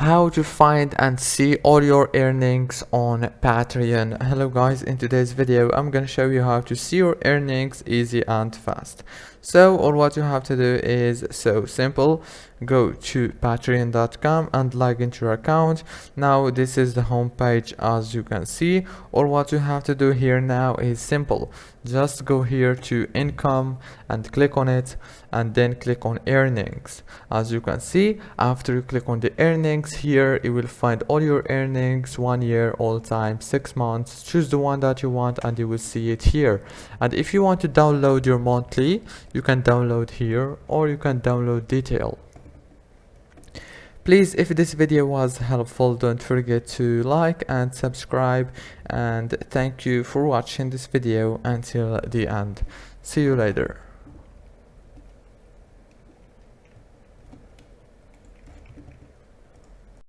how to find and see all your earnings on Patreon. Hello guys, in today's video I'm gonna show you how to see your earnings easy and fast. So all what you have to do is so simple. Go to patreon.com and log into your account. Now this is the home page, as you can see. All what you have to do here now is simple. Just go here to income and click on it, and then click on earnings. As you can see, after you click on the earnings here, you will find all your earnings, 1 year, all time, 6 months. Choose the one that you want and you will see it here. And if you want to download your monthly, you can download here, or you can download detail. Please, if this video was helpful, don't forget to like and subscribe, and thank you for watching this video until the end. See you later.